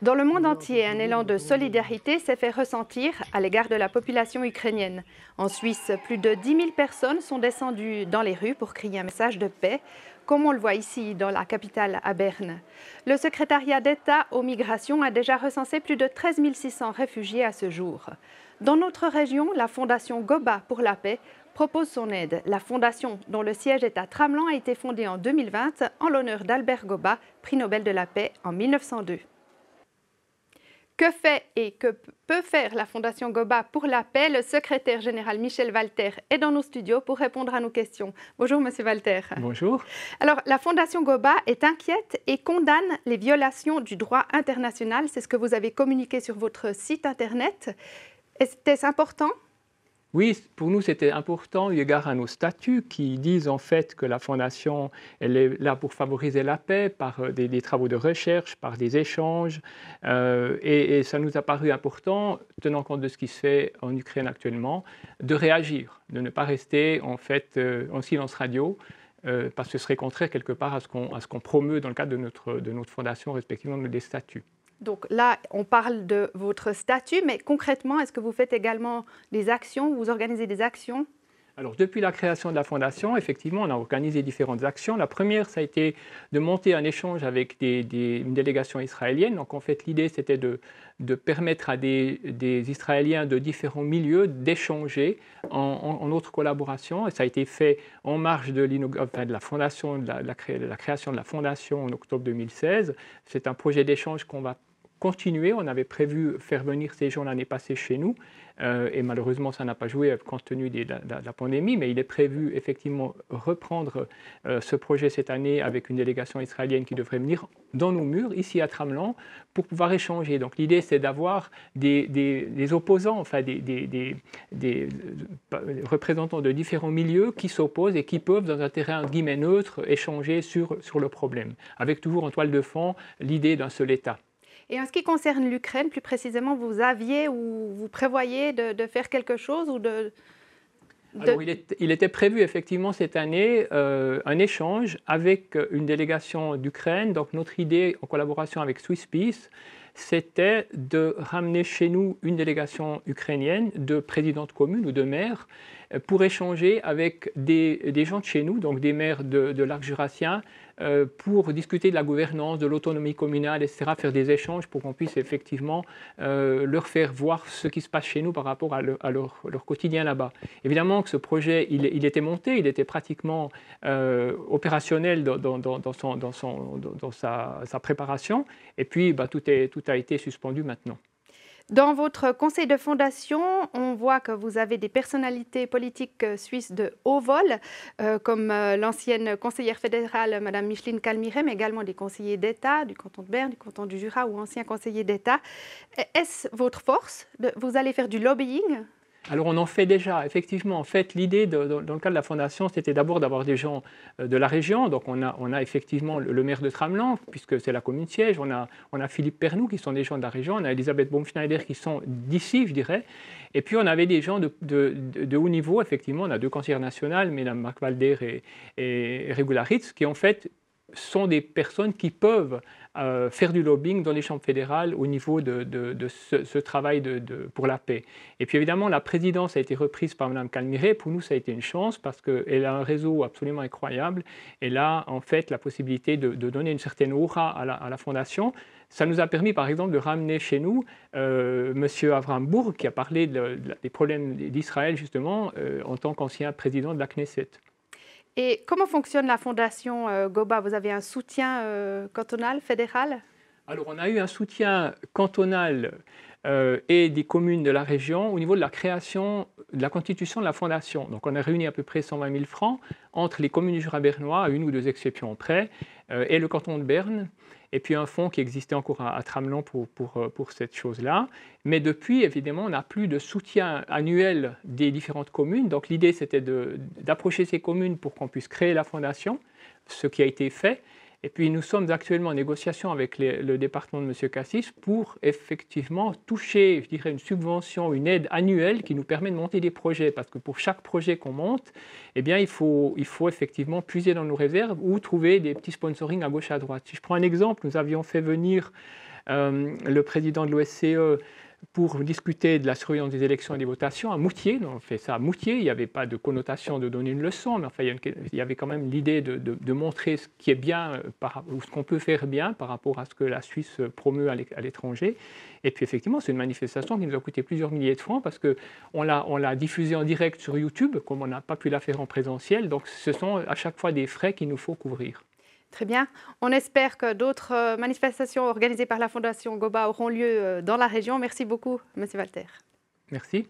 Dans le monde entier, un élan de solidarité s'est fait ressentir à l'égard de la population ukrainienne. En Suisse, plus de 10 000 personnes sont descendues dans les rues pour crier un message de paix, comme on le voit ici dans la capitale à Berne. Le secrétariat d'État aux migrations a déjà recensé plus de 13 600 réfugiés à ce jour. Dans notre région, la fondation Goba pour la paix propose son aide. La fondation, dont le siège est à Tramelan, a été fondée en 2020 en l'honneur d'Albert Goba, prix Nobel de la paix en 1902. Que fait et que peut faire la Fondation Goba pour la paix? Le secrétaire général Michel Walter est dans nos studios pour répondre à nos questions. Bonjour Monsieur Walter. Bonjour. Alors, la Fondation Goba est inquiète et condamne les violations du droit international. C'est ce que vous avez communiqué sur votre site internet. Était-ce important? Oui, pour nous c'était important eu égard à nos statuts qui disent en fait que la Fondation elle est là pour favoriser la paix par des travaux de recherche, par des échanges et ça nous a paru important, tenant compte de ce qui se fait en Ukraine actuellement, de réagir, de ne pas rester en fait en silence radio parce que ce serait contraire quelque part à ce qu'on promeut dans le cadre de notre fondation, respectivement des statuts. Donc là, on parle de votre statut, mais concrètement, est-ce que vous faites également des actions, vous organisez des actions? Alors, depuis la création de la Fondation, effectivement, on a organisé différentes actions. La première, ça a été de monter un échange avec une délégation israélienne. Donc, en fait, l'idée, c'était de permettre à des Israéliens de différents milieux d'échanger en notre collaboration. Et ça a été fait en marge de la Fondation, de la création de la Fondation en octobre 2016. C'est un projet d'échange qu'on va continuer. On avait prévu faire venir ces gens l'année passée chez nous et malheureusement ça n'a pas joué compte tenu de la pandémie, mais il est prévu effectivement reprendre ce projet cette année avec une délégation israélienne qui devrait venir dans nos murs, ici à Tramelan, pour pouvoir échanger. Donc l'idée c'est d'avoir des opposants, enfin des représentants de différents milieux qui s'opposent et qui peuvent dans un terrain guillemets neutre échanger sur le problème, avec toujours en toile de fond l'idée d'un seul État. Et en ce qui concerne l'Ukraine, plus précisément, vous aviez ou vous prévoyez de faire quelque chose ou Alors, il était prévu effectivement cette année un échange avec une délégation d'Ukraine. Donc notre idée, en collaboration avec Swiss Peace, c'était de ramener chez nous une délégation ukrainienne de présidents de communes ou de maires pour échanger avec des gens de chez nous, donc des maires de l'arc jurassien, pour discuter de la gouvernance, de l'autonomie communale, etc., faire des échanges pour qu'on puisse effectivement leur faire voir ce qui se passe chez nous par rapport à leur quotidien là-bas. Évidemment que ce projet, il était monté, il était pratiquement opérationnel dans sa préparation, et puis tout a été suspendu maintenant. Dans votre conseil de fondation, on voit que vous avez des personnalités politiques suisses de haut vol, comme l'ancienne conseillère fédérale, Mme Micheline Calmiret, mais également des conseillers d'État du canton de Berne, du canton du Jura ou anciens conseillers d'État. Est-ce votre force? Vous allez faire du lobbying? Alors on en fait déjà, effectivement. En fait, l'idée dans le cadre de la Fondation, c'était d'abord d'avoir des gens de la région. Donc on a effectivement le maire de Tramelan, puisque c'est la commune siège. On a Philippe Pernou, qui sont des gens de la région. On a Elisabeth Baumschneider, qui sont d'ici, je dirais. Et puis on avait des gens de haut niveau, effectivement. On a deux conseillères nationales, Mme Marc Walder et Regularitz, qui en fait sont des personnes qui peuvent faire du lobbying dans les chambres fédérales au niveau de ce travail pour la paix. Et puis évidemment, la présidence a été reprise par Mme Calmiret. Pour nous, ça a été une chance parce qu'elle a un réseau absolument incroyable. Elle a en fait la possibilité de donner une certaine aura à la Fondation. Ça nous a permis, par exemple, de ramener chez nous M. Avraham Burg, qui a parlé des problèmes d'Israël, justement, en tant qu'ancien président de la Knesset. Et comment fonctionne la Fondation Goba? Vous avez un soutien cantonal, fédéral? Alors, on a eu un soutien cantonal et des communes de la région au niveau de la création, de la constitution de la Fondation. Donc, on a réuni à peu près 120 000 francs entre les communes du Jura bernois, à une ou deux exceptions près, et le canton de Berne. Et puis un fonds qui existait encore à Tramelan pour cette chose-là. Mais depuis, évidemment, on n'a plus de soutien annuel des différentes communes. Donc l'idée, c'était d'approcher ces communes pour qu'on puisse créer la fondation, ce qui a été fait. Et puis nous sommes actuellement en négociation avec le département de M. Cassis pour effectivement toucher, je dirais, une subvention, une aide annuelle qui nous permet de monter des projets. Parce que pour chaque projet qu'on monte, eh bien, il faut effectivement puiser dans nos réserves ou trouver des petits sponsorings à gauche et à droite. Si je prends un exemple, nous avions fait venir le président de l'OSCE pour discuter de la surveillance des élections et des votations à Moutier. Donc, on fait ça à Moutier. Il n'y avait pas de connotation de donner une leçon, mais enfin, il y avait quand même l'idée de montrer ce qui est bien, ou ce qu'on peut faire bien par rapport à ce que la Suisse promeut à l'étranger. Et puis effectivement, c'est une manifestation qui nous a coûté plusieurs milliers de francs parce qu'on l'a diffusée en direct sur YouTube, comme on n'a pas pu la faire en présentiel. Donc ce sont à chaque fois des frais qu'il nous faut couvrir. Très bien. On espère que d'autres manifestations organisées par la Fondation Goba auront lieu dans la région. Merci beaucoup, M. Walter. Merci.